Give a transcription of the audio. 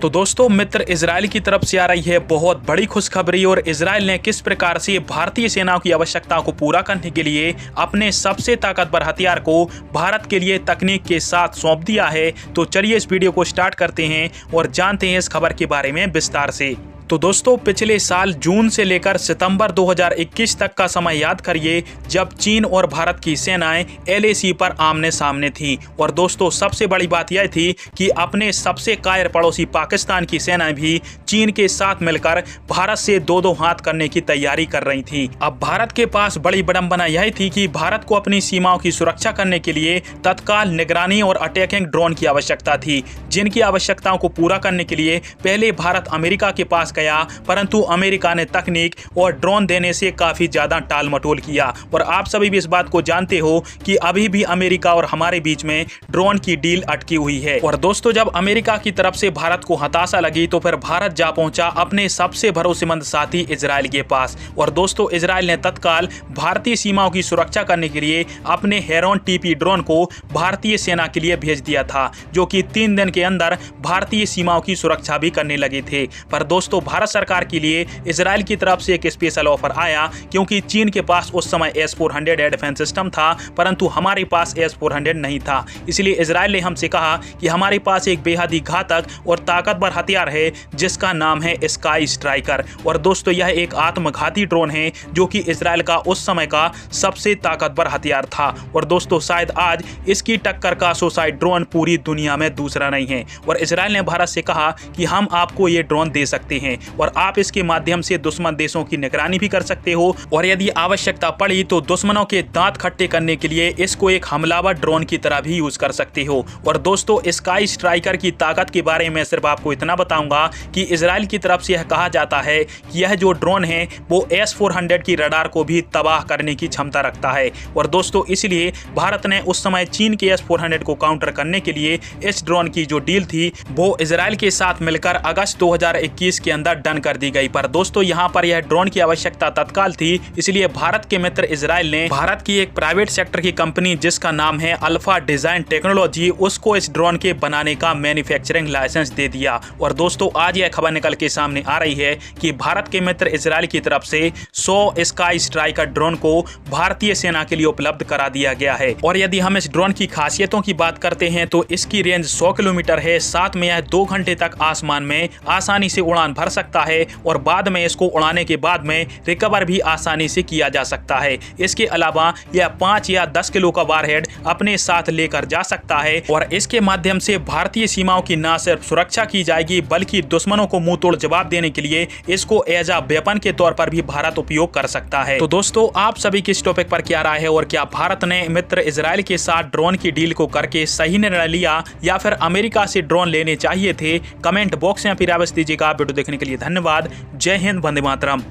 तो दोस्तों मित्र, इजराइल की तरफ से आ रही है बहुत बड़ी खुशखबरी और इजराइल ने किस प्रकार से भारतीय सेनाओं की आवश्यकताओं को पूरा करने के लिए अपने सबसे ताकतवर हथियार को भारत के लिए तकनीक के साथ सौंप दिया है। तो चलिए इस वीडियो को स्टार्ट करते हैं और जानते हैं इस खबर के बारे में विस्तार से। तो दोस्तों पिछले साल जून से लेकर सितंबर 2021 तक का समय याद करिए, जब चीन और भारत की सेनाएं LAC पर आमने सामने थी। और दोस्तों सबसे बड़ी बात यह थी कि अपने सबसे कायर पड़ोसी पाकिस्तान की सेनाएं भी चीन के साथ मिलकर भारत से दो हाथ करने की तैयारी कर रही थी। अब भारत के पास बड़ी विडंबना यह थी कि भारत को अपनी सीमाओं की सुरक्षा करने के लिए तत्काल निगरानी और अटैकिंग ड्रोन की आवश्यकता थी, जिनकी आवश्यकताओं को पूरा करने के लिए पहले भारत अमेरिका के पास गया, परंतु अमेरिका ने तकनीक और ड्रोन देने से काफी ज्यादा टाल मटोल किया। और आप सभी भी इस बात को जानते हो कि अभी भी अमेरिका और हमारे बीच में ड्रोन की डील अटकी हुई है। और दोस्तों जब अमेरिका की तरफ से भारत को हताशा लगी तो फिर भारत जा पहुंचा अपने सबसे भरोसेमंद साथी इजराइल के पास। और दोस्तों इजराइल ने तत्काल भारतीय सीमाओं की सुरक्षा करने के लिए अपने हेरॉन TP ड्रोन को भारतीय सेना के लिए भेज दिया था, जो कि 3 दिन के अंदर भारतीय सीमाओं की सुरक्षा भी करने लगे थे। पर दोस्तों भारत सरकार के लिए इजराइल की तरफ से एक स्पेशल ऑफर आया, क्योंकि चीन के पास उस समय S-400 एयर डिफेंस सिस्टम था, परंतु हमारे पास S-400 नहीं था। इसलिए इजराइल ने हमसे कहा कि हमारे पास एक बेहद ही घातक और ताकतवर हथियार है जिसका नाम है स्काई स्ट्राइकर। और दोस्तों यह एक आत्मघाती ड्रोन है जो कि इजराइल का उस समय का सबसे ताकतवर हथियार था। और दोस्तों शायद आज इसकी टक्कर का सुसाइड ड्रोन पूरी दुनिया में दूसरा नहीं है। और इजराइल ने भारत से कहा कि हम आपको ये ड्रोन दे सकते हैं और आप इसके माध्यम से दुश्मन देशों की निगरानी भी कर सकते हो, और यदि आवश्यकता पड़ी तो दुश्मनों के दांत खट्टे करने के लिए इसको एक हमलावर ड्रोन की तरह भी यूज कर सकते हो। और दोस्तों स्काई स्ट्राइकर की ताकत के बारे में सिर्फ आपको इतना बताऊंगा कि इजराइल की तरफ से यह कहा जाता है कि यह जो ड्रोन है वो S-400 की रडार को भी तबाह करने की क्षमता रखता है। और दोस्तों इसलिए भारत ने उस समय चीन के S-400 को काउंटर करने के लिए इस ड्रोन की जो डील थी वो इजराइल के साथ मिलकर अगस्त 2021 के अंदर डन कर दी गई। पर दोस्तों यहाँ पर यह ड्रोन की आवश्यकता तत्काल थी, इसलिए भारत के मित्र इजराइल ने भारत की एक प्राइवेट सेक्टर की कंपनी जिसका नाम है अल्फा डिजाइन टेक्नोलॉजी, उसको इस ड्रोन के बनाने का मैन्युफैक्चरिंग लाइसेंस दे दिया। और दोस्तों आज यह खबर निकल के सामने आ रही है कि भारत के मित्र इजराइल की तरफ से 100 स्काई स्ट्राइकर ड्रोन को भारतीय सेना के लिए उपलब्ध करा दिया गया है। और यदि हम इस ड्रोन की खासियतों की बात करते हैं तो इसकी रेंज 100 किलोमीटर है, साथ में यह 2 घंटे तक आसमान में आसानी से उड़ान भर सकता है और बाद में इसको उड़ाने के बाद में रिकवर भी आसानी से किया जा सकता है। इसके अलावा यह 5 या 10 किलो का वारहेड अपने साथ लेकर जा सकता है और इसके माध्यम से भारतीय सीमाओं की न सिर्फ सुरक्षा की जाएगी बल्कि दुश्मनों को मुंह तोड़ जवाब देने के लिए इसको एज अ वेपन के तौर पर भी भारत उपयोग कर सकता है। तो दोस्तों आप सभी की इस टॉपिक पर क्या राय है और क्या भारत ने मित्र इजराइल के साथ ड्रोन की डील को करके सही निर्णय लिया या फिर अमेरिका से ड्रोन लेने चाहिए थे? कमेंट बॉक्स में फिर आवाज दीजिएगा। वीडियो देखने के लिए धन्यवाद। जय हिंद, वंदे मातरम।